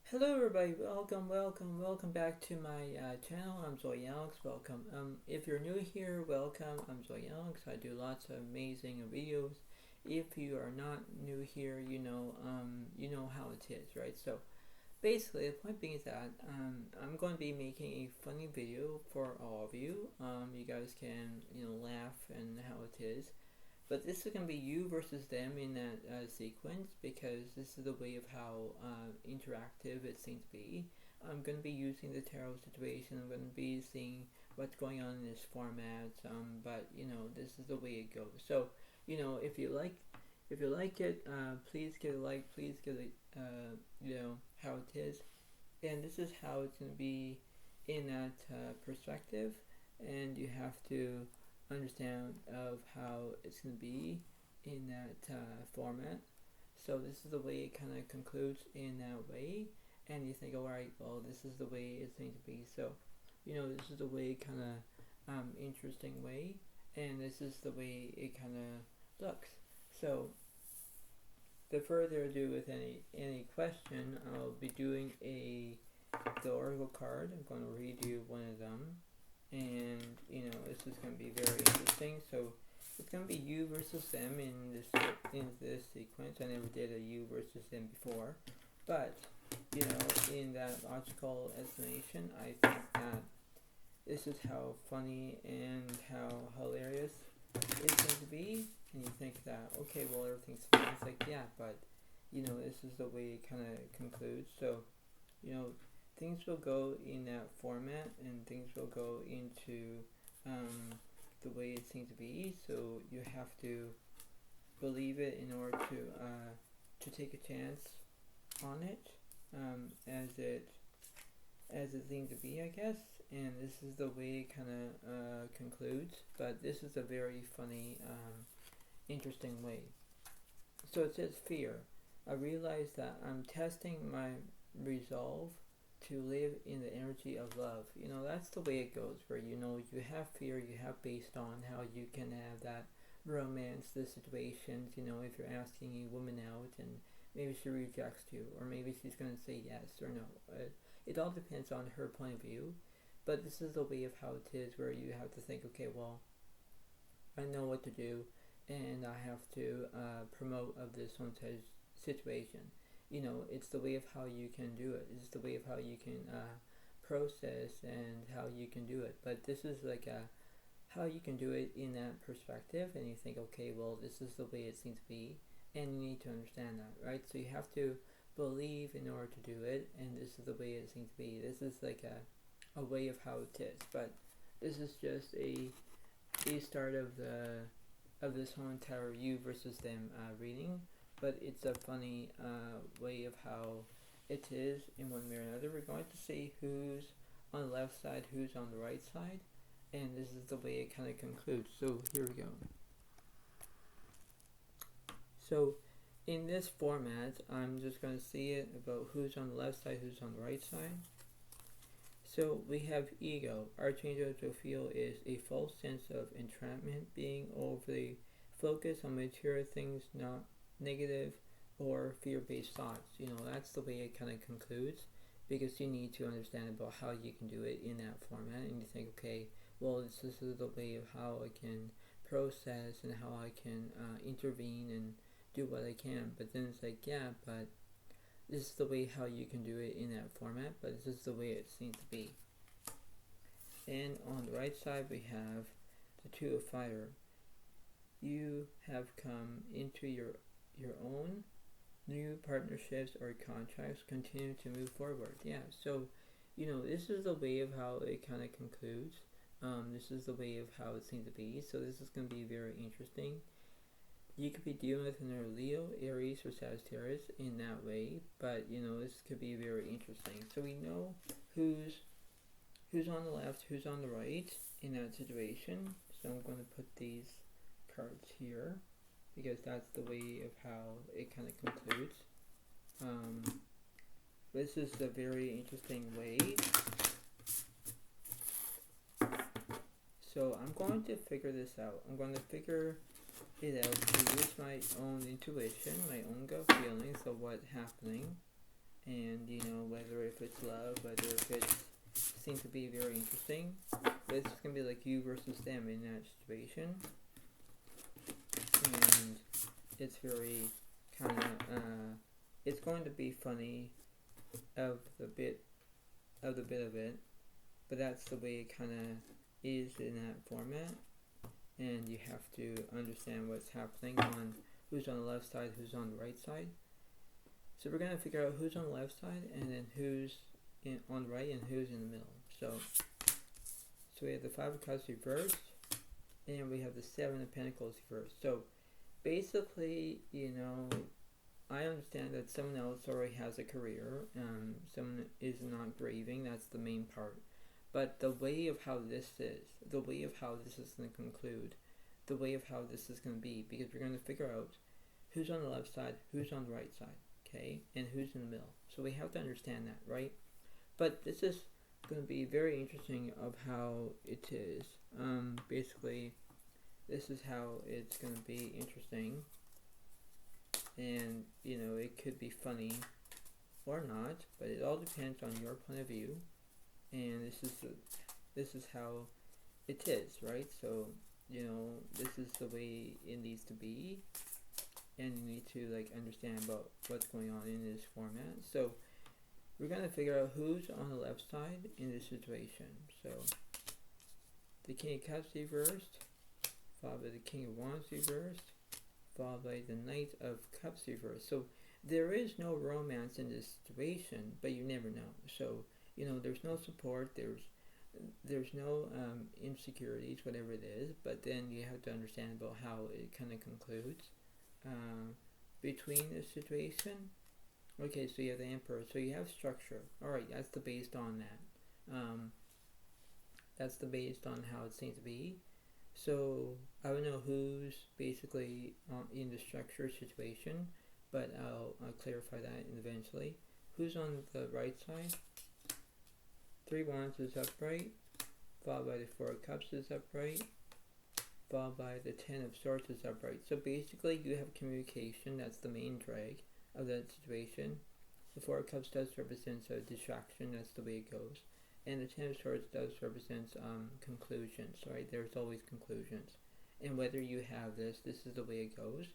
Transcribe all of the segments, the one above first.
Hello everybody, welcome back to my channel. I'm Zoe Alex, welcome. If you're new here, welcome. I'm Zoe Alex. I do lots of amazing videos. If you are not new here, you know how it is, right? So basically, the point being is that I'm going to be making a funny video for all of you. You guys can, laugh and how it is. But this is going to be you versus them in that sequence because this is the way of how interactive it seems to be. I'm going to be using the tarot situation. I'm going to be seeing what's going on in this format. But this is the way it goes. So if you like it, please give a like. Please give it, how it is. And this is how it's going to be in that perspective. And you have to understand of how it's going to be in that format. So this is the way it kind of concludes in that way, and you think, all right, well, this is the way it's going to be. So, this is the way kind of interesting way, and this is the way it kind of looks. So, the further ado with any question, I'll be doing the oracle card. I'm going to read you one of them, and this is going to be very interesting. So it's going to be you versus them in this sequence. I never did a you versus them before, but in that logical explanation, I think that this is how funny and how hilarious it's going to be. And you think that, okay, well, everything's fine. It's like, yeah, but this is the way it kind of concludes. So things will go in that format, and things will go into the way it seems to be. So you have to believe it in order to take a chance on it, as it seems to be, I guess. And this is the way it kind of concludes. But this is a very funny, interesting way. So it says fear. I realize that I'm testing my resolve to live in the energy of love. That's the way it goes, where you have fear, you have based on how you can have that romance, the situations, if you're asking a woman out and maybe she rejects you, or maybe she's going to say yes or no. It all depends on her point of view, but this is the way of how it is, where you have to think, okay, well, I know what to do, and I have to promote of this one situation. It's the way of how you can do it. It's the way of how you can process and how you can do it. But this is like how you can do it in that perspective, and you think, okay, well, this is the way it seems to be, and you need to understand that, right? So you have to believe in order to do it, and this is the way it seems to be. This is like a way of how it is. But this is just a start of this whole entire you versus them reading. But it's a funny way of how it is in one way or another. We're going to see who's on the left side, who's on the right side, and this is the way it kind of concludes. So here we go. So in this format, I'm just going to see it about who's on the left side, who's on the right side. So we have ego. Archangel Jophiel is a false sense of entrapment, being overly focused on material things, not negative or fear-based thoughts. That's the way it kind of concludes, because you need to understand about how you can do it in that format, and you think, okay, well, this is the way of how I can process and how I can intervene and do what I can. But then it's like, yeah, but this is the way how you can do it in that format, but this is the way it seems to be. And on the right side, we have the Two of Fire. You have come into your own new partnerships or contracts, continue to move forward. Yeah, so this is the way of how it kind of concludes. This is the way of how it seems to be. So this is going to be very interesting. You could be dealing with another Leo, Aries, or Sagittarius in that way, but this could be very interesting. So we know who's on the left, who's on the right in that situation. So I'm going to put these cards here, because that's the way of how it kind of concludes. This is a very interesting way. So I'm going to figure this out. I'm going to figure it out to use my own intuition, my own gut feelings of what's happening, and whether if it's love, whether if it seems to be very interesting. But it's gonna be like you versus them in that situation, and it's very kind of it's going to be funny of the bit of it, but that's the way it kind of is in that format, and you have to understand what's happening on who's on the left side, who's on the right side. So we're going to figure out who's on the left side, and then who's on the right, and who's in the middle. So we have the Five of Cups reversed, and we have the Seven of Pentacles reversed. So basically, I understand that someone else already has a career, someone is not grieving, that's the main part. But the way of how this is, the way of how this is going to conclude, the way of how this is going to be, because we're going to figure out who's on the left side, who's on the right side, okay, and who's in the middle. So we have to understand that, right? But this is going to be very interesting of how it is. Basically, this is how it's going to be interesting. And, it could be funny or not, but it all depends on your point of view. And this is how it is, right? So, this is the way it needs to be. And you need to, understand about what's going on in this format. So, we're going to figure out who's on the left side in this situation. So, the King of Cups reversed, followed by the King of Wands reversed, followed by the Knight of Cups reversed. So there is no romance in this situation, but you never know. So there's no support, there's no insecurities, whatever it is. But then you have to understand about how it kind of concludes between the situation. Okay, so you have the Emperor. So you have structure. All right, that's the based on that. That's the based on how it seems to be. So I don't know who's basically in the structure situation, but I'll clarify that eventually. Who's on the right side? Three Wands is upright, followed by the Four of Cups is upright, followed by the Ten of Swords is upright. So basically you have communication, that's the main drag of that situation. The Four of Cups does represent a distraction, that's the way it goes. And the Ten of Swords does represent conclusions, right? There's always conclusions. And whether you have this is the way it goes.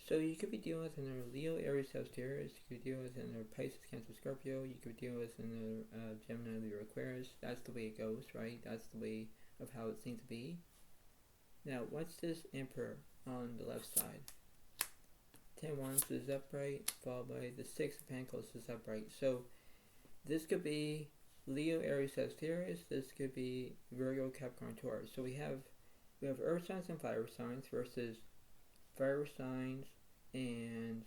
So you could be dealing with another Leo, Aries, Sagittarius. You could be dealing with another Pisces, Cancer, Scorpio. You could be dealing with another Gemini, Libra, Aquarius. That's the way it goes, right? That's the way of how it seems to be. Now, what's this Emperor on the left side? 10 Wands is upright, followed by the Six of Pentacles is upright. So this could be Leo, Aries, Sagittarius. This could be Virgo, Capricorn, Taurus. So we have earth signs and fire signs versus fire signs and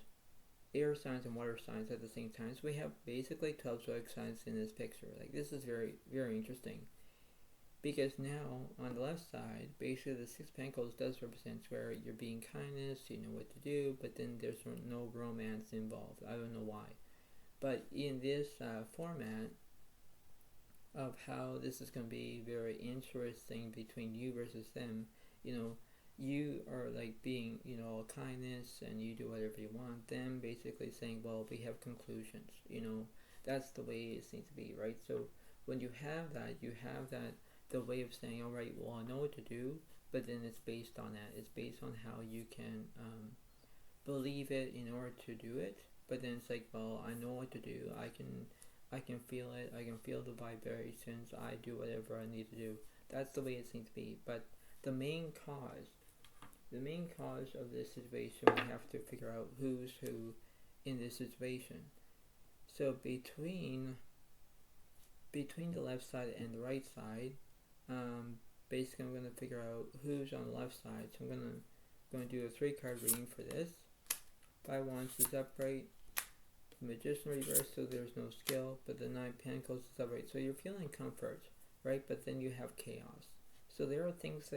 air signs and water signs at the same time. So we have basically 12 zodiac signs in this picture. This is very, very interesting. Because now, on the left side, basically the Six of Pentacles does represent where you're being kindness, you know what to do, but then there's no romance involved. I don't know why. But in this format of how this is going to be very interesting between you versus them, you are being, kindness and you do whatever you want. Them basically saying, well, we have conclusions, that's the way it seems to be, right? So when you have that, the way of saying, all right, well, I know what to do, but then it's based on that. It's based on how you can believe it in order to do it. But then it's well, I know what to do. I can feel it. I can feel the vibrations. I do whatever I need to do. That's the way it seems to be. But the main cause of this situation, we have to figure out who's who in this situation. So between the left side and the right side, basically I'm going to figure out who's on the left side. So I'm going to do a 3-card reading for this. 5 Wands is upright. The Magician reversed, so there's no skill, but the 9 of Pentacles is upright. So you're feeling comfort, right? But then you have chaos. So there are things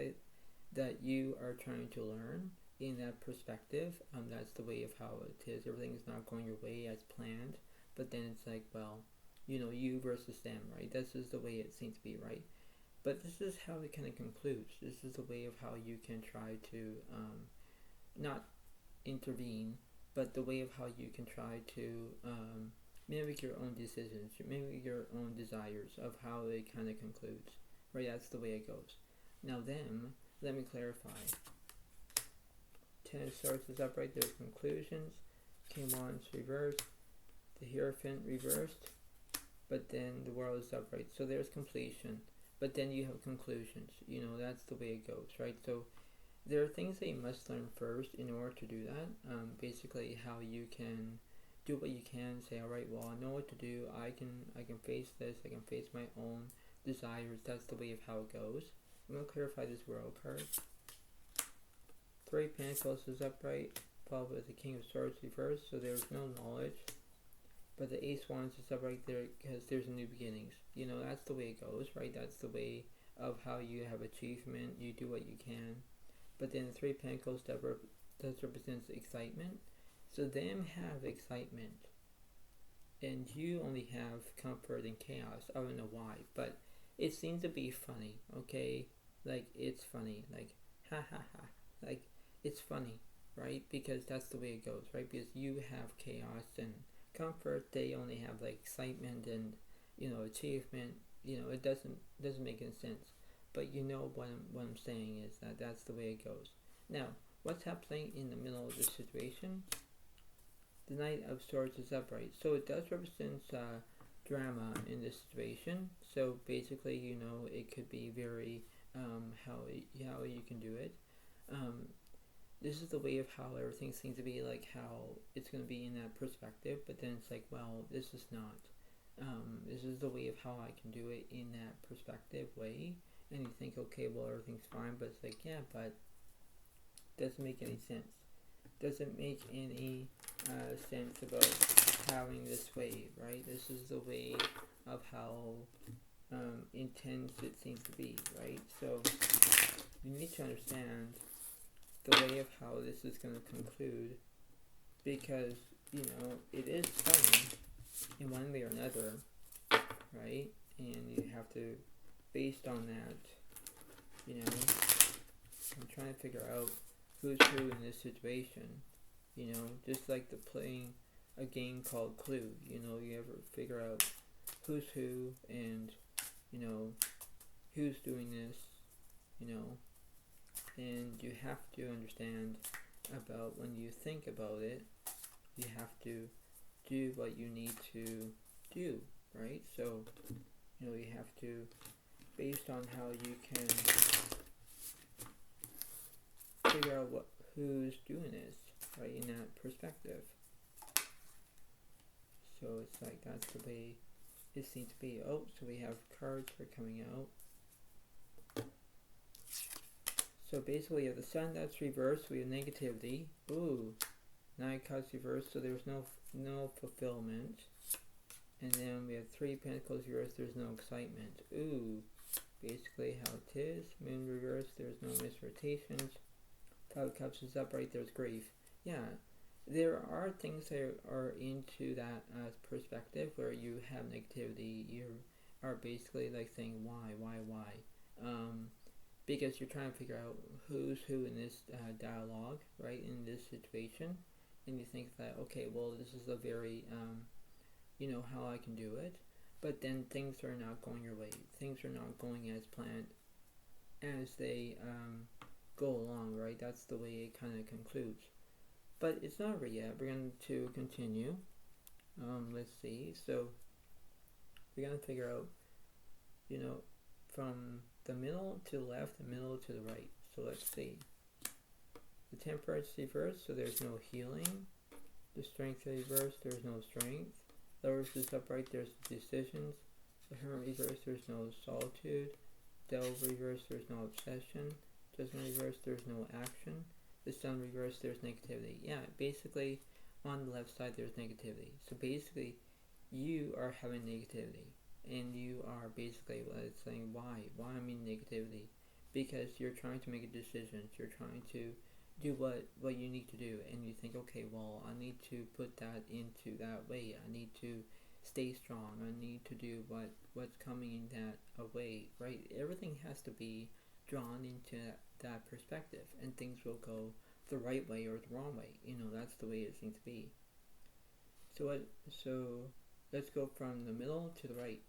that you are trying to learn in that perspective. That's the way of how it is. Everything is not going your way as planned, but then it's well, you versus them, right? This is the way it seems to be, right? But this is how it kind of concludes. This is the way of how you can try to not intervene, but the way of how you can try to mimic your own decisions, mimic your own desires of how it kind of concludes, right? That's the way it goes. Now then, let me clarify. Ten of Swords is upright, there's conclusions. King of Wands reversed, the Hierophant reversed, but then the World is upright. So there's completion, but then you have conclusions. That's the way it goes, right? So there are things that you must learn first in order to do that. Basically, how you can do what you can. Say, all right, well, I know what to do. I can face this. I can face my own desires. That's the way of how it goes. I'm gonna clarify this World card. Three of Pentacles is upright, followed with the King of Swords reversed. So there's no knowledge, but the Ace of Wands is upright there because there's new beginnings. That's the way it goes, right? That's the way of how you have achievement. You do what you can. But then the Three of Pentacles does represents excitement. So them have excitement, and you only have comfort and chaos. I don't know why, but it seems to be funny, okay? Like, it's funny, like, ha ha ha. Like, it's funny, right? Because that's the way it goes, right? Because you have chaos and comfort, they only have like excitement and, achievement. It doesn't make any sense. But what I'm saying is that that's the way it goes. Now, what's happening in the middle of this situation? The Knight of Swords is upright. So it does represent drama in this situation. So basically, it could be very how you can do it. This is the way of how everything seems to be, like how it's going to be in that perspective, but then it's like, well, this is not. This is the way of how I can do it in that perspective way, and you think, okay, well, everything's fine, but it's like, yeah, but doesn't make any sense. Doesn't make any sense about having this way, right? This is the way of how intense it seems to be, right? So you need to understand the way of how this is going to conclude, because it is funny in one way or another, right? And you have to, based on that, I'm trying to figure out who's who in this situation, just like the playing a game called Clue. You ever figure out who's who and who's doing this, and you have to understand about when you think about it, you have to do what you need to do, right? So, you have to, based on how you can figure out who's doing this, right, in that perspective. So it's like, that's the way it seems to be. Oh, so we have cards that are coming out. So basically, if the Sun that's reversed, we have negativity. Ooh, Nine of Cups reversed, so there's no fulfillment. And then we have Three of Pentacles reversed, there's no excitement. Ooh, basically how it is. Moon reversed, there's no misrotations. Five of Cups is upright, there's grief. Yeah, there are things that are into that perspective where you have negativity. You are basically like saying, why? Because you're trying to figure out who's who in this dialogue, right, in this situation, and you think that, okay, well, this is a very, how I can do it, but then things are not going your way. Things are not going as planned as they go along, right? That's the way it kind of concludes. But it's not over yet. We're going to continue. Let's see. So we're going to figure out, from the middle to the left, the middle to the right. So let's see. The Temperance reversed, so there's no healing. The Strength reversed, there's no strength. Lovers is upright, there's decisions. The Hermit reversed, there's no solitude. Devil reversed, there's no obsession. Judgment reversed, there's no action. The Sun reversed, there's negativity. Yeah, basically, on the left side, there's negativity. So basically, you are having negativity. And you are basically saying, why? Why I'm in negativity? Because you're trying to make a decision. You're trying to do what you need to do. And you think, okay, well, I need to put that into that way. I need to stay strong. I need to do what's coming in that way, right? Everything has to be drawn into that perspective. And things will go the right way or the wrong way. That's the way it seems to be. So let's go from the middle to the right.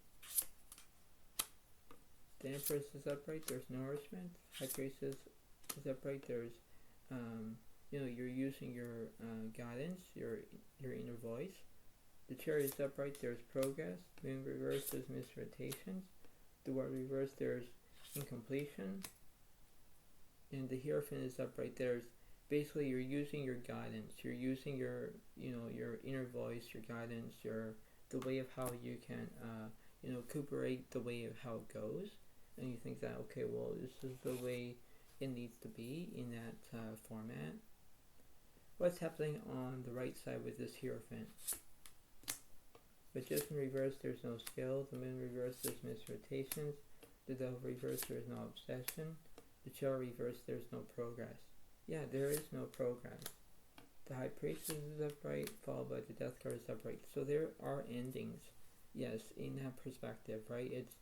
The Empress is upright, there's nourishment. High Priestess is upright, there's you're using your guidance, your inner voice. The Chariot is upright, there's progress. Moon reversed, there's misrotations. The World reversed, there's incompletion. And the Hierophant is upright, there's basically you're using your guidance, you're using your your inner voice, your guidance, the way of how you can recuperate the way of how it goes, and you think that okay, well, this is the way it needs to be in that format. What's happening on the right side with this Hierophant? Magician reverse, there's no skill. The Moon reverse, there's misrotations. The Devil reverse, there's no obsession. The Chariot reverse, there's no progress. Yeah, there is no progress. The High Priestess is upright, followed by the Death card is upright. So there are endings, yes, in that perspective, right? It's,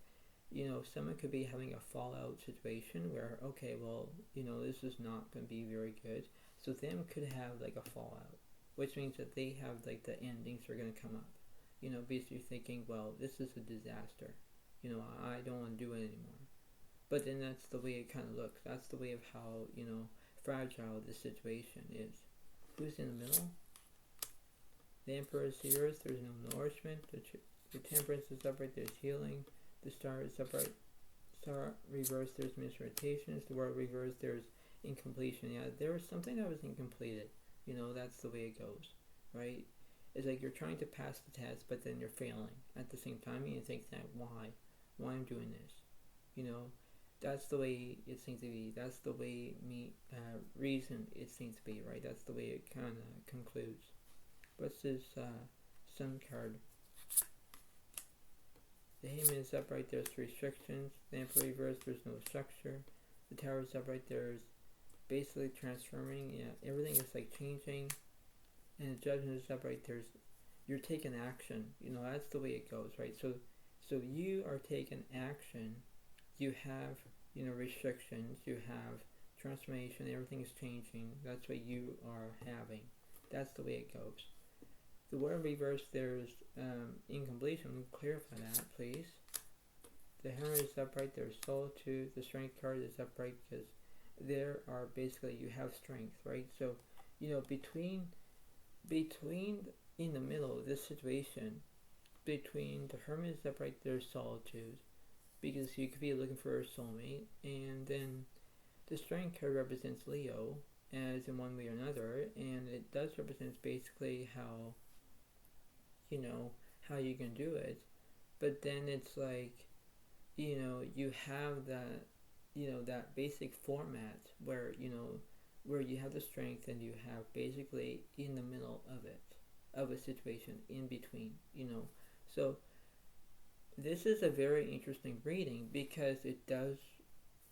someone could be having a fallout situation where, okay, well, this is not going to be very good. So them could have like a fallout, which means that they have like the endings are going to come up. Basically thinking, well, this is a disaster. I don't want to do it anymore. But then that's the way it kind of looks. That's the way of how, fragile the situation is. Who's in the middle? The Emperor is the Earth, there's no nourishment. The Temperance is upright, there's healing. The Star is upright. Star reversed, there's misrotations. The World reversed, there's incompletion. Yeah, there was something that was incompleted. That's the way it goes, right? It's like you're trying to pass the test, but then you're failing at the same time. And you think that why I'm doing this, that's the way it seems to be. That's the way reason it seems to be, right? That's the way it kind of concludes. What's this Sun card? The Hangman is upright, there's restrictions. The Emperor reverse, there's no structure. The Tower is upright, there's basically transforming. Yeah, everything is like changing. And the Judgment is upright, you're taking action. That's the way it goes, right? So you are taking action. You have, restrictions. You have transformation. Everything is changing. That's what you are having. That's the way it goes. The World reverse, there's incompletion. Clarify that, please. The Hammer is upright. There's solitude. The Strength card is upright because there are basically you have strength, right? So, between in the middle of this situation, between the Hermit is upright, there's solitude, because you could be looking for a soulmate, and then the Strength card represents Leo, as in one way or another, and it does represent basically how you can do it, but then it's like, you have that, that basic format where, where you have the strength and you have basically in the middle of a situation in between, So this is a very interesting reading because it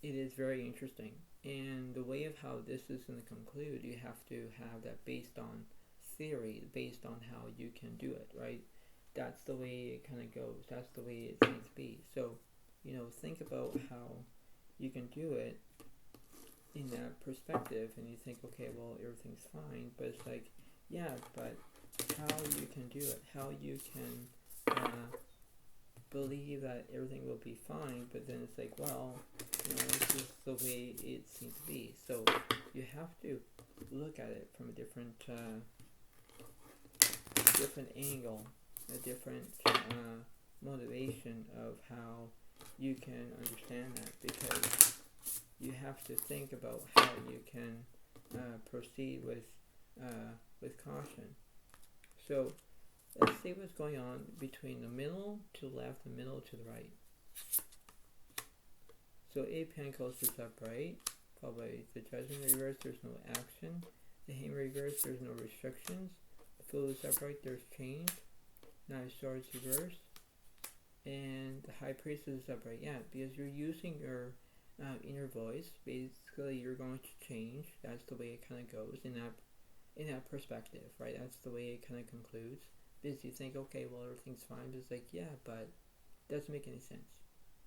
is very interesting. And the way of how this is going to conclude, you have to have that based on theory, based on how you can do it, right? That's the way it kind of goes. That's the way it seems to be. So, think about how you can do it in that perspective, and you think, okay, well, everything's fine, but it's like, yeah, but how you can do it, how you can believe that everything will be fine, but then it's like, well, this is the way it seems to be. So you have to look at it from a different angle, a different motivation of how you can understand that, because you have to think about how you can proceed with caution. So let's see what's going on between the middle to the left and middle to the right. So Eight Pentacles is upright, followed by the Judgment reverse, there's no action. The Hammer reverse, there's no restrictions. The Fool is upright, there's change. Nine of Swords reverse. And the High Priestess is upright. Yeah, because you're using your inner voice. Basically, you're going to change. That's the way it kind of goes in that perspective, right? That's the way it kind of concludes. Because you think, okay, well, everything's fine. But it's like, yeah, but it doesn't make any sense.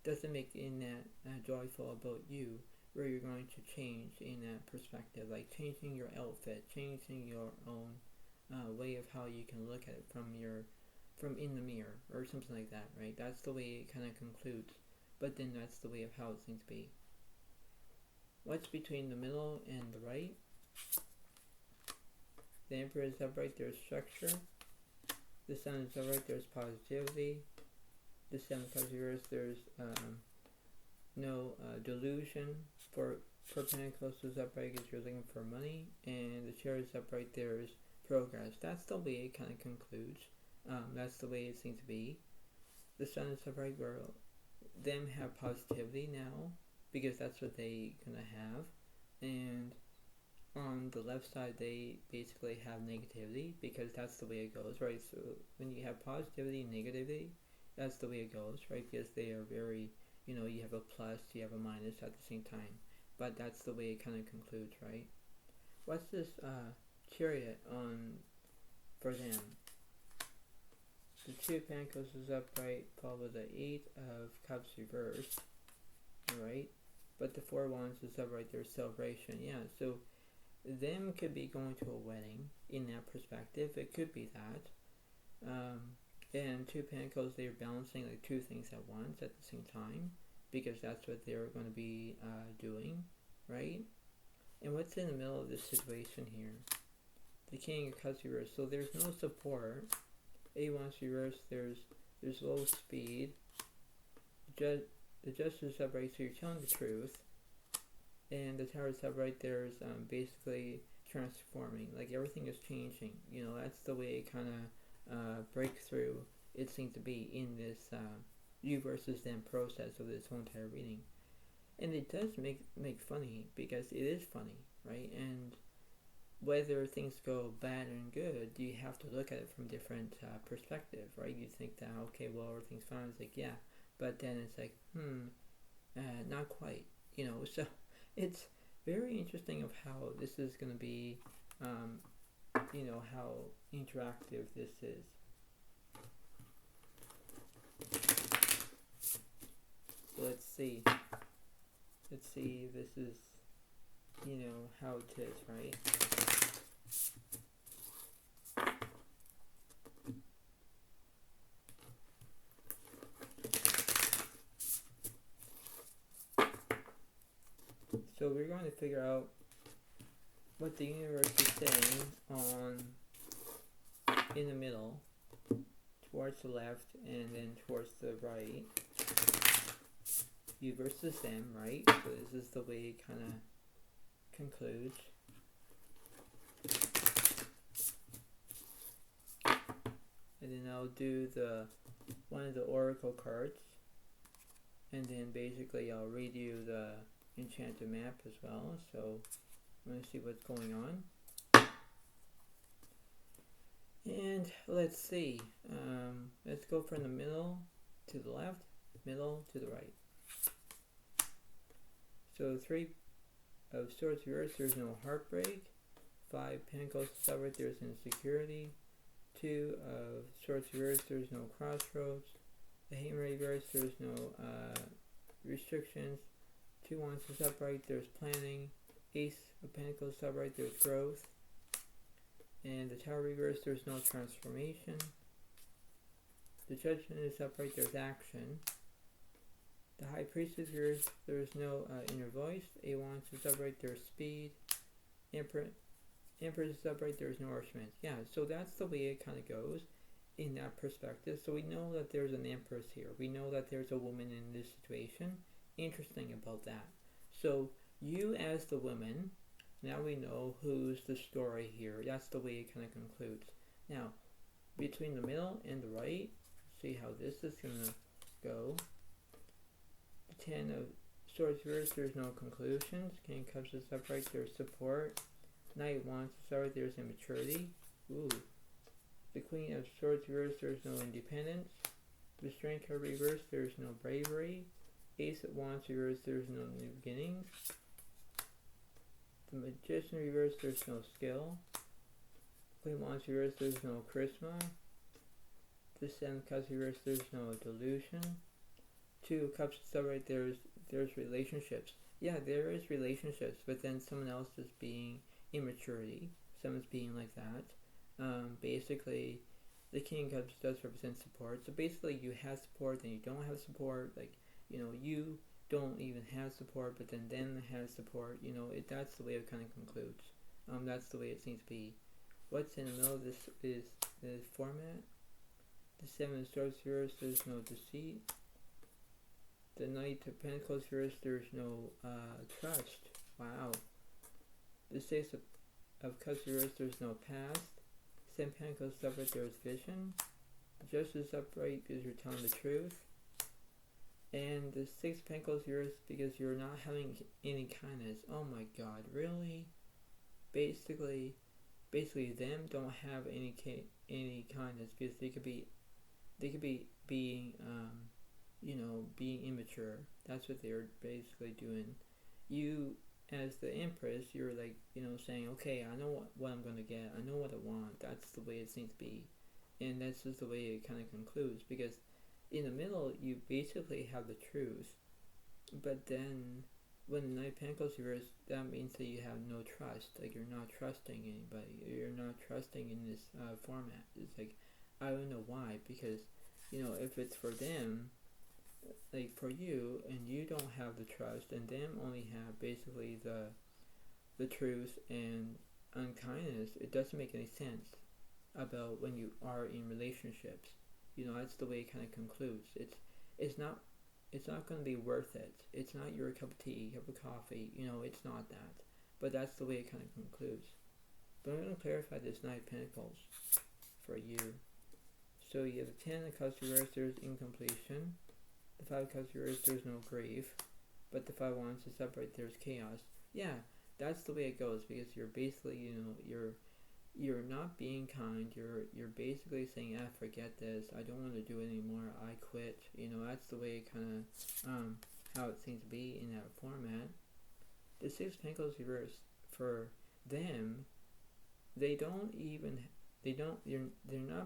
Doesn't make in that joyful about you, where you're going to change in that perspective, like changing your outfit, changing your own way of how you can look at it from from in the mirror or something like that, right? That's the way it kind of concludes. But then that's the way of how it's going to be. What's between the middle and the right? The Emperor is upright, there's structure. The Sun is upright, there's positivity. The Seven of Cups reversed, there's no delusion. For Pentacles is upright because you're looking for money. And the Chariot is upright, there's progress. That's the way it kind of concludes. That's the way it seems to be. The Sun is upright, where them have positivity now, because that's what they gonna have. And on the left side, they basically have negativity, because that's the way it goes, right? So when you have positivity and negativity, that's the way it goes, right? Because they are very, you know, you have a plus, you have a minus at the same time. But that's the way it kind of concludes, right? What's this Chariot on for them? The Two of Pentacles is upright, followed with the Eight of Cups reversed, alright? But the Four of Wands is upright, there's celebration, yeah. So them could be going to a wedding in that perspective. It could be that. And Two of Pentacles, they're balancing like two things at once at the same time, because that's what they're going to be doing, right? And what's in the middle of this situation here? The King of Cups reversed. So there's no support. A1's reversed. There's low speed. The Justice is upright, so you're telling the truth. And the Tower is upright. There's basically transforming. Like everything is changing. You know, that's the way it kind of breakthrough it seems to be in this you versus them process of this whole entire reading. And it does make funny, because it is funny, right? And whether things go bad and good, you have to look at it from different perspective, right? You think that, okay, well, everything's fine. It's like, yeah. But then it's like, not quite, you know. So it's very interesting of how this is going to be, you know, how interactive this is. So let's see. Let's see if this is, you know, how it is, right? So we're going to figure out what the universe is saying on in the middle, towards the left, and then towards the right. You versus them, right? So this is the way it kind of concludes. And then I'll do one of the oracle cards, and then basically I'll read you the Enchanted map as well. So I'm going to see what's going on. And let's see. Let's go from the middle to the left, middle to the right. So Three of Swords reversed, there's no heartbreak. Five Pentacles severed, there's insecurity. Two of Swords reversed, there's no crossroads. The Hammer reversed, there's no restrictions. Two Wands is upright, there's planning. Ace of Pentacles upright, there's growth. And the Tower reversed, there's no transformation. The Judgment is upright, there's action. The High Priestess reversed, there's no inner voice. A Wands is upright, there's speed. Empress is upright, there's nourishment. Yeah, so that's the way it kind of goes in that perspective. So we know that there's an Empress here. We know that there's a woman in this situation. Interesting about that. So you as the woman, now we know who's the story here. That's the way it kind of concludes. Now, between the middle and the right, see how this is going to go. The Ten of Swords reversed, there's no conclusions. King of Cups is upright, there's support. Knight of Wands is upright, there's immaturity. Ooh. The Queen of Swords reversed, there's no independence. The Strength card reversed, there's no bravery. Ace of Wands reversed, there's no new beginnings. The Magician reversed, there's no skill. Queen of Wands reversed, there's no charisma. The Seven of Cups reversed, there's no delusion. Two of Cups is upright, there's relationships. Yeah, there is relationships, but then someone else is being immaturity. Someone's being like that. Basically, The King of Cups does represent support. So basically, you have support, then you don't have support. Like, you don't even have support, but then has support. That's the way it kind of concludes. That's the way it seems to be. What's in the middle of this is the format. The Seven of Swords reversed, there's no deceit. The Knight of Pentacles reversed, there's no trust. Wow. The Six of Cups reversed, there's no past. Seven Pentacles upright, there's vision. The Justice upright because you're telling the truth. And the Six of Pentacles reversed because you're not having any kindness. Oh my God, really? Basically them don't have any kindness because they could be being being immature. That's what they're basically doing. You, as the Empress, you're like saying, okay, I know what I'm gonna get. I know what I want. That's the way it seems to be, and that's just the way it kind of concludes. Because in the middle, you basically have the truth, but then when the Knight of Pentacles reversed, that means that you have no trust. Like, you're not trusting anybody. You're not trusting in this format. It's like, I don't know why, because if it's for them, like for you, and you don't have the trust, and them only have basically the truth and unkindness, it doesn't make any sense about when you are in relationships. That's the way it kind of concludes. It's not going to be worth it. It's not your cup of tea, cup of coffee. It's not that. But that's the way it kind of concludes. But I'm going to clarify this Knight of Pentacles for you. So you have the Ten of Cups reversed, there's incompletion. The Five of Cups reversed, there's no grief. But the Five of Wands is upright, there's chaos. Yeah, that's the way it goes, because you're basically, you're not being kind. You're basically saying, forget this. I don't want to do it anymore. I quit. That's the way it kind of how it seems to be in that format. The Six of Pentacles reversed, for them, they're not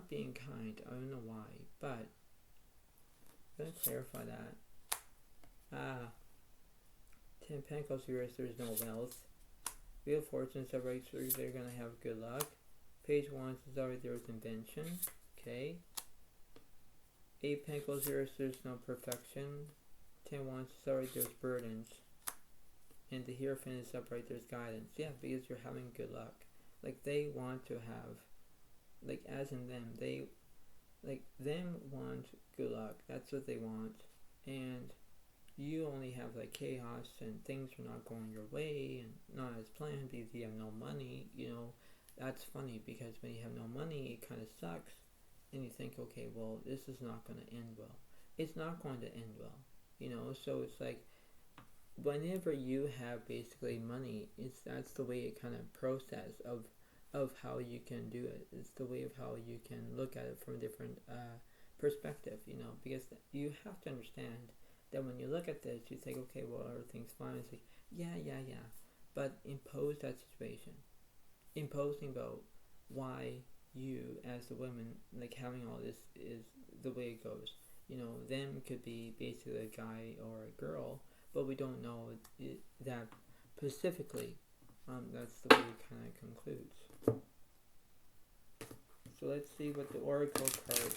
being kind. I don't know why, but I'm gonna clarify that. Ten of Pentacles reversed, there's no wealth. Wheel of Fortune is upright, so they're gonna have good luck. Page of Wands is already there with invention. Okay. Eight of Pentacles reversed, there's no perfection. Ten of Wands is already there's burdens. And the Hierophant is upright, there's guidance. Yeah, because you're having good luck. Like, they want to have, like, as in them, them want good luck. That's what they want. And you only have like chaos and things are not going your way and not as planned because you have no money. That's funny, because when you have no money, it kind of sucks, and you think, okay, well, this is not going to end well. It's not going to end well, so it's like, whenever you have basically money, that's the way it kind of process of how you can do it. It's the way of how you can look at it from a different perspective, because you have to understand that when you look at this, you think, okay, well, everything's fine. It's like, yeah, but impose that situation. Imposing about why you, as the woman, like, having all this is the way it goes. Them could be basically a guy or a girl, but we don't know that specifically. That's the way it kind of concludes. So let's see what the Oracle cards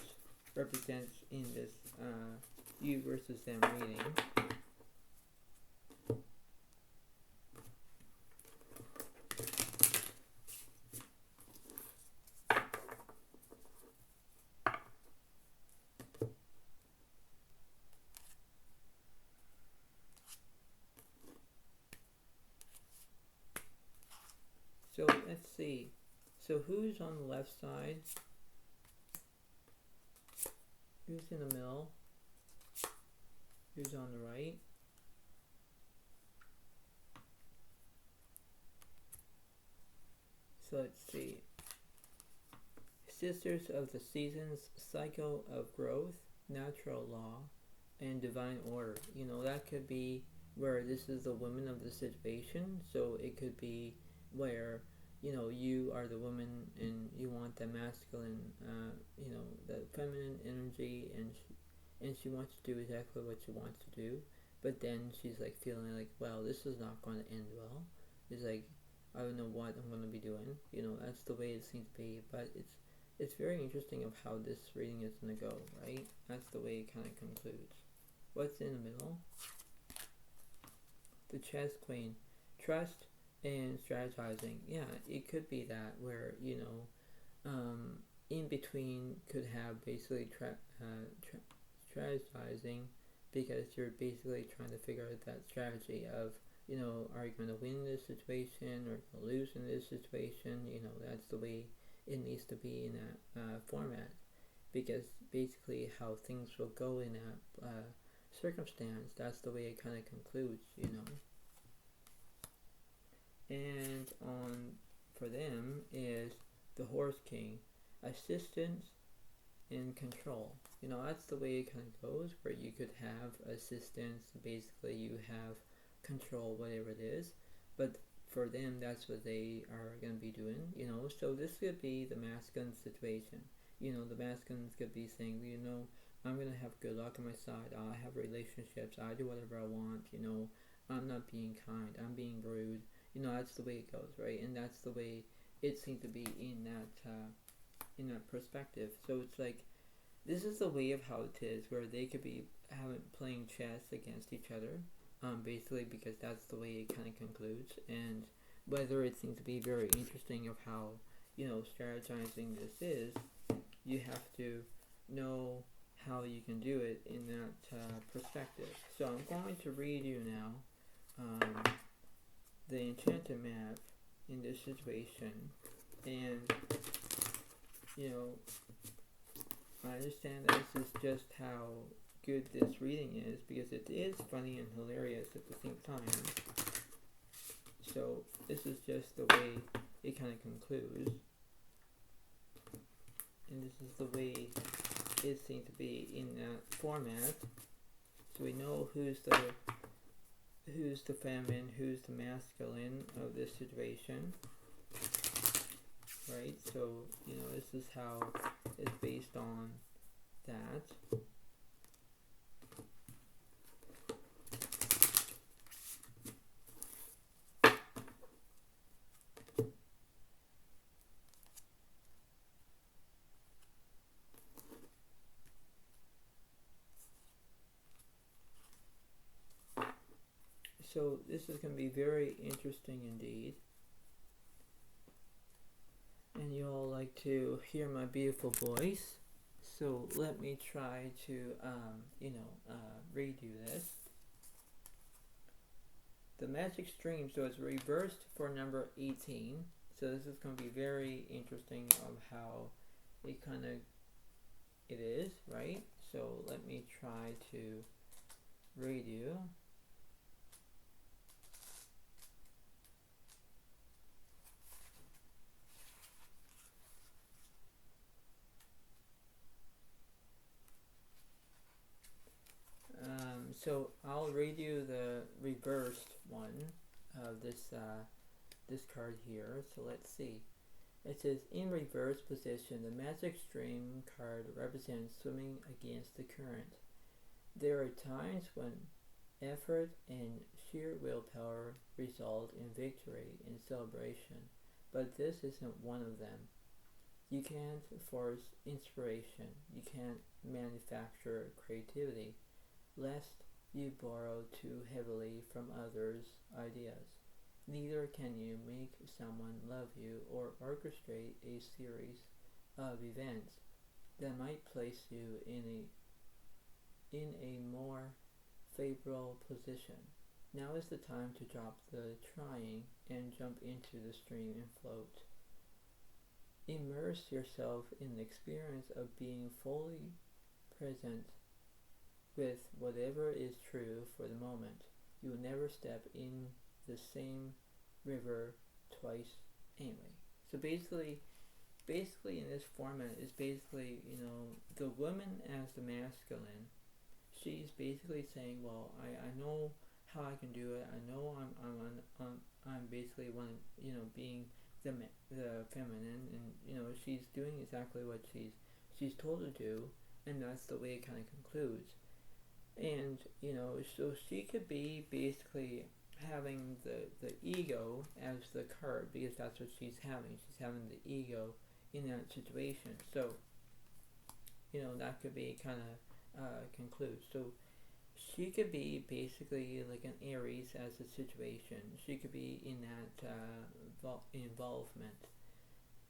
represents in this you versus them reading. So let's see. So who's on the left side? Who's in the middle? Who's on the right? So let's see. Sisters of the Seasons, Cycle of Growth, Natural Law, and Divine Order. That could be where this is the woman of the situation. So it could be where you are the woman and you want the masculine, the feminine energy, and she wants to do exactly what she wants to do, but then she's like feeling like, well, this is not going to end well. It's like, I don't know what I'm going to be doing. That's the way it seems to be, but it's very interesting of how this reading is going to go, right? That's the way it kind of concludes. What's in the middle? The chess queen. Trust and strategizing. Yeah, it could be that where, in between could have basically strategizing, because you're basically trying to figure out that strategy of, are you going to win this situation or lose in this situation? That's the way it needs to be in that format, because basically how things will go in that circumstance, that's the way it kind of concludes, And for them is the Horse King, assistance and control. That's the way it kind of goes, where you could have assistance, basically you have control, whatever it is, but for them that's what they are going to be doing, so this could be the masculine situation. The masculines could be saying, I'm going to have good luck on my side, I have relationships, I do whatever I want, I'm not being kind, I'm being rude, that's the way it goes, right? And that's the way it seemed to be in that perspective. So it's like, this is the way of how it is, where they could be playing chess against each other, basically, because that's the way it kind of concludes. And whether it seems to be very interesting of how, strategizing this is, you have to know how you can do it in that perspective. So I'm going to read you now the Enchanted map in this situation, and I understand that this is just how good this reading is, because it is funny and hilarious at the same time. So this is just the way it kind of concludes, and this is the way it seems to be in that format. So we know who's the feminine, who's the masculine of this situation, right? So this is how it's based on that. So this is going to be very interesting indeed. And you all like to hear my beautiful voice. So let me try to, read you this. The magic stream, so it's reversed for number 18. So this is going to be very interesting of how it is, right? So let me try to read you. So I'll read you the reversed one of this card here. So let's see. It says, in reverse position, the magic stream card represents swimming against the current. There are times when effort and sheer willpower result in victory and celebration, but this isn't one of them. You can't force inspiration. You can't manufacture creativity, lest you borrow too heavily from others' ideas. Neither can you make someone love you or orchestrate a series of events that might place you in a more favorable position. Now is the time to drop the trying and jump into the stream and float. Immerse yourself in the experience of being fully present with whatever is true for the moment. You will never step in the same river twice anyway. So basically in this format is basically, the woman as the masculine, she's basically saying, well, I know how I can do it. I know I'm basically one, being the feminine, and she's doing exactly what she's told to do, and that's the way it kind of concludes. And so she could be basically having the ego as the card, because that's what she's having. She's having the ego in that situation. So that could be kind of conclude. So she could be basically like an Aries as a situation. She could be in that involvement.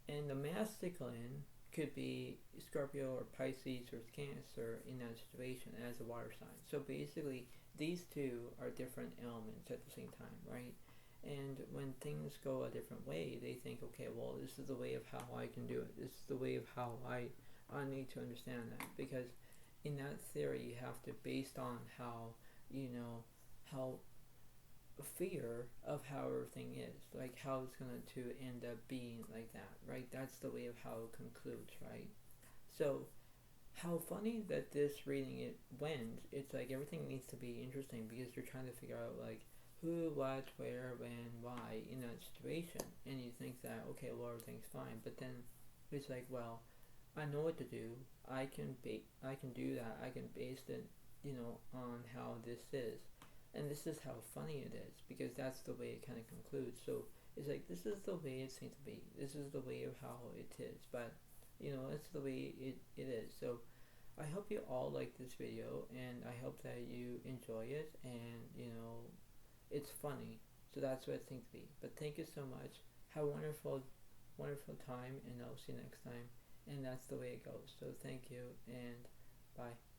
And the masculine could be Scorpio or Pisces or Cancer in that situation as a water sign. So basically, these two are different elements at the same time, right? And when things go a different way, they think, okay, well, this is the way of how I can do it. This is the way of how I need to understand that. Because in that theory, you have to, based on how, how fear of how everything is, like how it's going to end up being like that, right? That's the way of how it concludes, right? So how funny that this reading it went. It's like everything needs to be interesting because you're trying to figure out like who, what, where, when, why in that situation, and you think that okay, well, everything's fine, but then it's like, well, I know what to do. I can do that. I can base it, on how this is, and this is how funny it is because that's the way it kind of concludes. So it's like this is the way it seems to be. This is the way of how it is, but it's the way it is. So I hope you all like this video, and I hope that you enjoy it, and it's funny. So that's what it seems to be. But thank you so much. Have a wonderful, wonderful time, and I'll see you next time. And that's the way it goes. So thank you, and bye.